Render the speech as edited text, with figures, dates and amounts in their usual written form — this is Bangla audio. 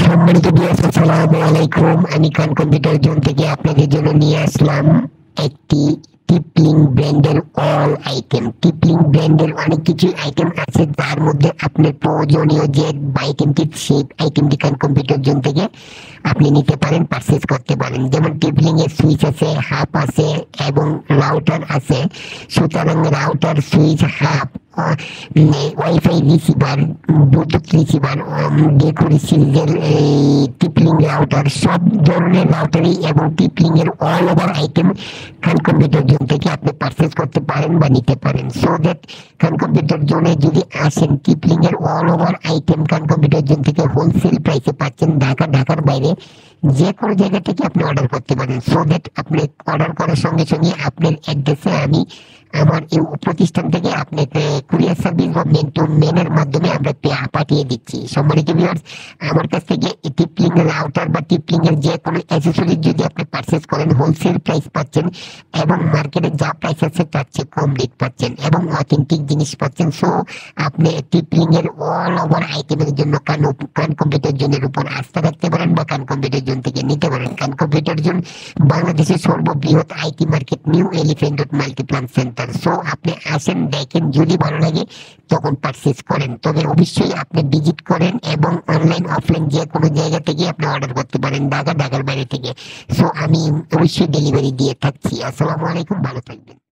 সম্মানিত ভিউয়ার্স, আসসালামু আলাইকুম। আমি খান কম্পিউটার জোন থেকে আপনাদের জন্য নিয়ে আসলাম একটি টিপলিং ব্র্যান্ডের অল আইটেম। টিপলিং ব্র্যান্ডের অনেক কিছু আইটেম আছে, যার মধ্যে আপনার প্রয়োজনীয় যে আইটেমটি, সেই আইটেমটি খান কম্পিউটার জোন থেকে আপনি নিতে পারেন, পারচেজ করতে পারেন। যেমন টিপলিং এর সুইচ আছে, হাব আছে এবং রাউটার আছে। সুতরাং router, switch, hub, wifi receiver, bluetooth receiver, ডেকোরি সিরিজের টিপলিং রাউটার, সব ধরনের রাউটারই এবং টিপলিং এর all over item Khan computer zone থেকে আপনি পারচেজ করতে পারেন বা নিতে পারেন। সো দ্যাট খান কম্পিউটার জোনে যদি আসেন, টিপলিং এর all over item Khan computer zone থেকে হোলসেল প্রাইসে পাচ্ছেন। ঢাকার বাইরে যে কোনো জায়গা থেকে আপনি অর্ডার করতে পারেন। সো দ্যাট আপনি অর্ডার করার সঙ্গে সঙ্গে আপনার অ্যাড্রেসে আমি আমার এই প্রতিষ্ঠান থেকে আপনাকে কুরিয়ার সার্ভিস বা মেন টু মেনের মাধ্যমে আমরা পাঠিয়ে দিচ্ছি। সম্মানিত ভিউয়ার্স, আমার কাছ থেকে টিপলিং এর রাউটার বা টিপলিং এর যে কোনো অ্যাক্সেসরিজ যদি আপনি পারচেজ করেন, হোলসেল প্রাইস পাচ্ছেন এবং মার্কেটে যা প্রাইস আছে তার চেয়ে কম রেট পাচ্ছেন এবং অথেন্টিক জিনিস পাচ্ছেন। সো আপনি টিপলিং এর অল ওভার আইটেমের জন্য কান কম্পিউটার জোনের উপর আস্থা রাখতে পারেন বা কান কম্পিউটার জোন থেকে নিতে পারেন। কান কম্পিউটার জোন বাংলাদেশের সর্ববৃহৎ IT market, new elephant road Multiplan centre. So আপনি আসেন, দেখেন, যদি ভালো লাগে তখন পারচেজ করেন। তবে অবশ্যই আপনি ভিজিট করেন এবং অনলাইন অফলাইন যে কোনো জায়গা থেকে আপনি অর্ডার করতে পারেন, ঢাকার বাইরে থেকে। সো আমি অবশ্যই ডেলিভারি দিয়ে থাকছি। আসসালামু আলাইকুম, ভালো থাকবেন।